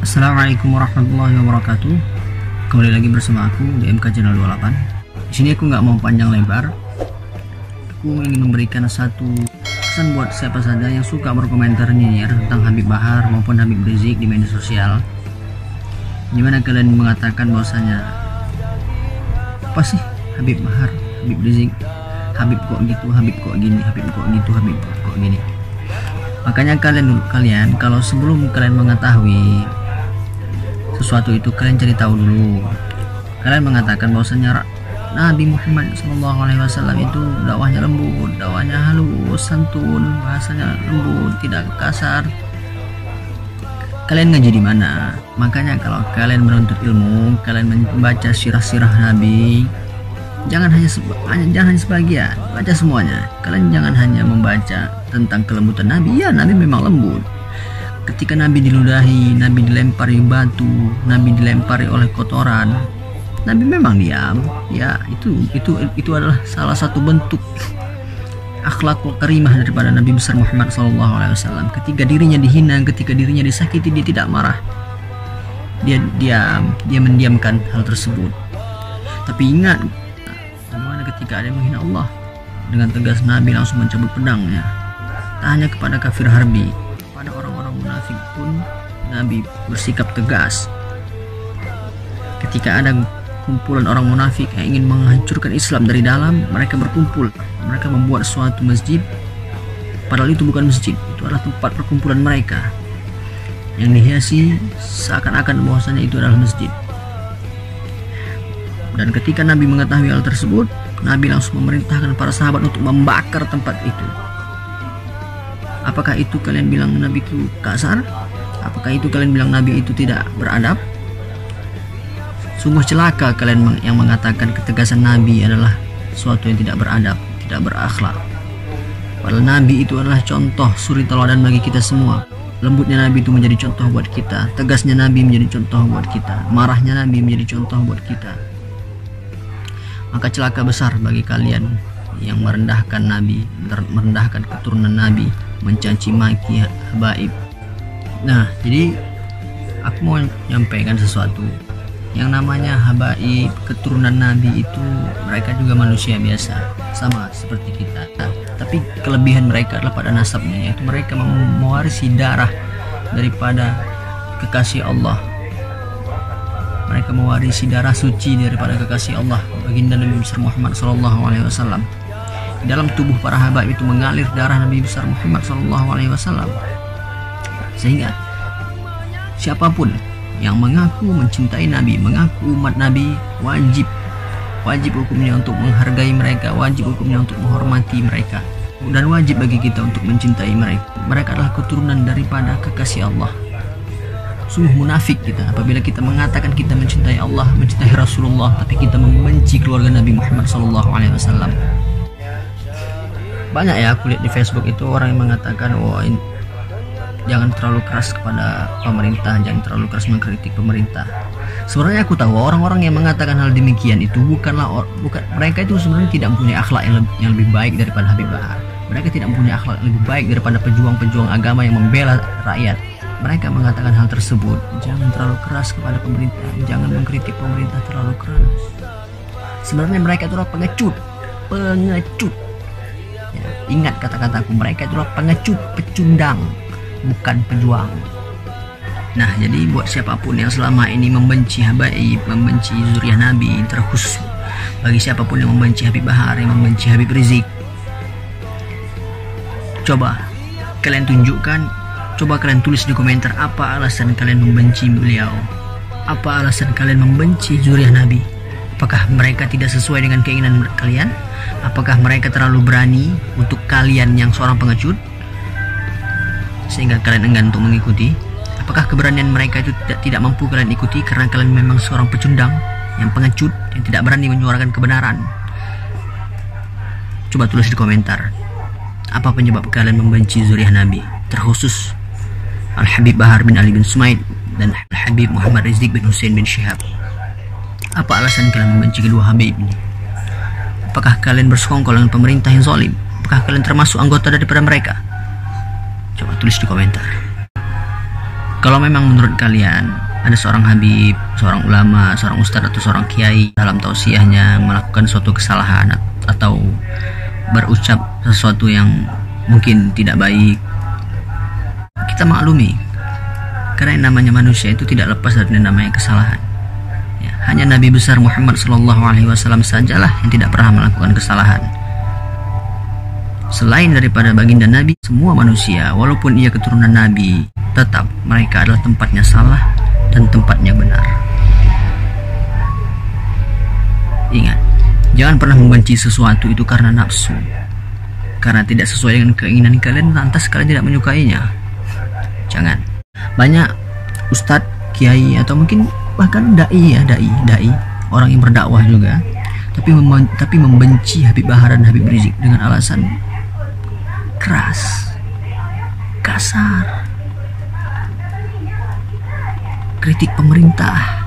Assalamualaikum warahmatullahi wabarakatuh. Kembali lagi bersama aku di MK Channel 28. Di sini aku nggak mau panjang lebar. Aku ingin memberikan satu pesan buat siapa saja yang suka berkomentar nyinyir tentang Habib Bahar maupun Habib Rizik di media sosial. Dimana kalian mengatakan bahwasanya apa sih Habib Bahar, Habib Rizik, Habib kok gitu, Habib kok gini, Habib kok gitu, Habib kok gini. Makanya kalian kalau sebelum kalian mengetahui sesuatu itu, kalian cari tahu dulu. Kalian mengatakan bahwasanya Nabi Muhammad SAW itu dakwahnya lembut, dakwahnya halus, santun, bahasanya lembut, tidak kasar. Kalian ngaji di mana? Makanya kalau kalian menuntut ilmu, kalian membaca sirah-sirah Nabi, jangan hanya sebagian, baca semuanya. Kalian jangan hanya membaca tentang kelembutan Nabi. Ya, Nabi memang lembut. Ketika Nabi diludahi, Nabi dilempari batu, Nabi dilempari oleh kotoran, Nabi memang diam. Ya, itu adalah salah satu bentuk akhlakul karimah daripada Nabi besar Muhammad SAW. Ketika dirinya dihina, ketika dirinya disakiti, dia tidak marah. Dia mendiamkan hal tersebut. Tapi ingat, bagaimana ketika ada yang menghina Allah, dengan tegas Nabi langsung mencabut pedangnya. Tak hanya kepada kafir harbi, pada orang-orang munafik pun Nabi bersikap tegas. Ketika ada kumpulan orang munafik yang ingin menghancurkan Islam dari dalam, mereka berkumpul, mereka membuat suatu masjid, padahal itu bukan masjid, itu adalah tempat perkumpulan mereka yang dihiasi seakan-akan bahwasanya itu adalah masjid. Dan ketika Nabi mengetahui hal tersebut, Nabi langsung memerintahkan para sahabat untuk membakar tempat itu. Apakah itu kalian bilang Nabi itu kasar? Apakah itu kalian bilang Nabi itu tidak beradab? Sungguh celaka kalian yang mengatakan ketegasan Nabi adalah sesuatu yang tidak beradab, tidak berakhlak. Padahal Nabi itu adalah contoh suri teladan bagi kita semua. Lembutnya Nabi itu menjadi contoh buat kita, tegasnya Nabi menjadi contoh buat kita, marahnya Nabi menjadi contoh buat kita. Maka celaka besar bagi kalian yang merendahkan Nabi, merendahkan keturunan Nabi, mencaci maki habaib. Nah, jadi aku mau menyampaikan sesuatu. Yang namanya habaib, keturunan Nabi itu mereka juga manusia biasa, sama seperti kita. Tapi kelebihan mereka adalah pada nasabnya, yaitu mereka mewarisi darah daripada kekasih Allah. Mereka mewarisi darah suci daripada kekasih Allah, baginda Nabi besar Muhammad SAW. Di dalam tubuh para habaib itu mengalir darah Nabi besar Muhammad SAW. Sehingga siapapun yang mengaku mencintai Nabi, mengaku umat Nabi, wajib hukumnya untuk menghargai mereka, wajib hukumnya untuk menghormati mereka, dan wajib bagi kita untuk mencintai mereka. Mereka adalah keturunan daripada kekasih Allah. Sungguh munafik kita apabila kita mengatakan kita mencintai Allah, mencintai Rasulullah, tapi kita membenci keluarga Nabi Muhammad SAW. Banyak ya aku lihat di Facebook itu orang yang mengatakan, jangan terlalu keras kepada pemerintah, jangan terlalu keras mengkritik pemerintah. Sebenarnya aku tahu orang-orang yang mengatakan hal demikian itu bukan mereka itu sebenarnya tidak mempunyai akhlak yang lebih baik daripada Habib Bahar. Mereka tidak mempunyai akhlak yang lebih baik daripada pejuang-pejuang agama yang membela rakyat. Mereka mengatakan hal tersebut, jangan terlalu keras kepada pemerintah, jangan mengkritik pemerintah terlalu keras. Sebenarnya mereka itu adalah pengecut. Ya, ingat kata-kataku, mereka itu adalah pengecut, pecundang, bukan pejuang. Nah, jadi buat siapapun yang selama ini membenci habaib, membenci zuriat Nabi, terkhusus bagi siapapun yang membenci Habib Bahar, yang membenci Habib Rizik, coba kalian tunjukkan, coba kalian tulis di komentar apa alasan kalian membenci beliau, apa alasan kalian membenci zuriat Nabi. Apakah mereka tidak sesuai dengan keinginan kalian? Apakah mereka terlalu berani untuk kalian yang seorang pengecut sehingga kalian enggan untuk mengikuti? Apakah keberanian mereka itu tidak mampu kalian ikuti karena kalian memang seorang pecundang yang pengecut, yang tidak berani menyuarakan kebenaran? Coba tulis di komentar, apa penyebab kalian membenci zuriat Nabi, terkhusus Al-Habib Bahar bin Ali bin Sumaid dan Al-Habib Muhammad Rizik bin Hussein bin Syihab? Apa alasan kalian membenci kedua Habib ini? Apakah kalian bersekongkol dengan pemerintah yang zalim? Apakah kalian termasuk anggota daripada mereka? Coba tulis di komentar. Kalau memang menurut kalian ada seorang habib, seorang ulama, seorang ustadz atau seorang kiai dalam tausiahnya melakukan suatu kesalahan atau berucap sesuatu yang mungkin tidak baik, kita maklumi, karena yang namanya manusia itu tidak lepas dari namanya kesalahan. Ya, hanya Nabi besar Muhammad SAW sajalah yang tidak pernah melakukan kesalahan. Selain daripada baginda Nabi, semua manusia walaupun ia keturunan Nabi, tetap mereka adalah tempatnya salah dan tempatnya benar. Ingat, jangan pernah membenci sesuatu itu karena nafsu, karena tidak sesuai dengan keinginan kalian lantas kalian tidak menyukainya. Jangan. Banyak ustadz, kiai atau mungkin bahkan dai, orang yang berdakwah juga, tapi membenci Habib Bahar dan Habib Rizik dengan alasan keras, kasar, kritik pemerintah.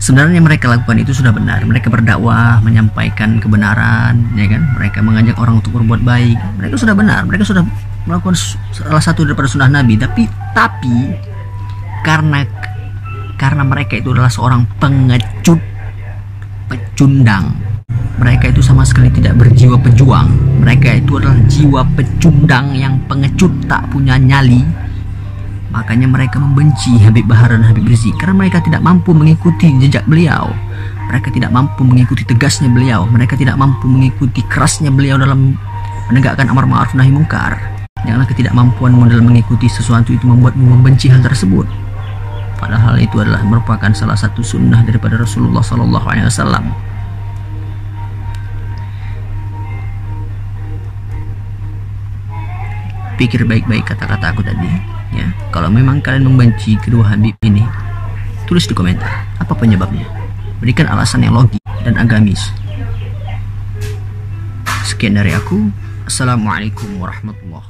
Sebenarnya mereka lakukan itu sudah benar. Mereka berdakwah, menyampaikan kebenaran, ya kan? Mereka mengajak orang untuk berbuat baik. Mereka sudah benar. Mereka sudah melakukan salah satu daripada sunnah Nabi. Tapi karena mereka itu adalah seorang pengecut, pecundang. Mereka itu sama sekali tidak berjiwa pejuang. Mereka itu adalah jiwa pecundang yang pengecut, tak punya nyali. Makanya mereka membenci Habib Bahar dan Habib Rizik, karena mereka tidak mampu mengikuti jejak beliau. Mereka tidak mampu mengikuti tegasnya beliau. Mereka tidak mampu mengikuti kerasnya beliau dalam menegakkan amar ma'ruf nahi mungkar. Janganlah ketidakmampuan model mengikuti sesuatu itu membuatmu membenci hal tersebut. Padahal itu adalah merupakan salah satu sunnah daripada Rasulullah SAW. Pikir baik-baik kata-kata aku tadi, ya. Kalau memang kalian membenci kedua habib ini, tulis di komentar apa penyebabnya. Berikan alasan yang logis dan agamis. Sekian dari aku. Assalamualaikum warahmatullahi wabarakatuh.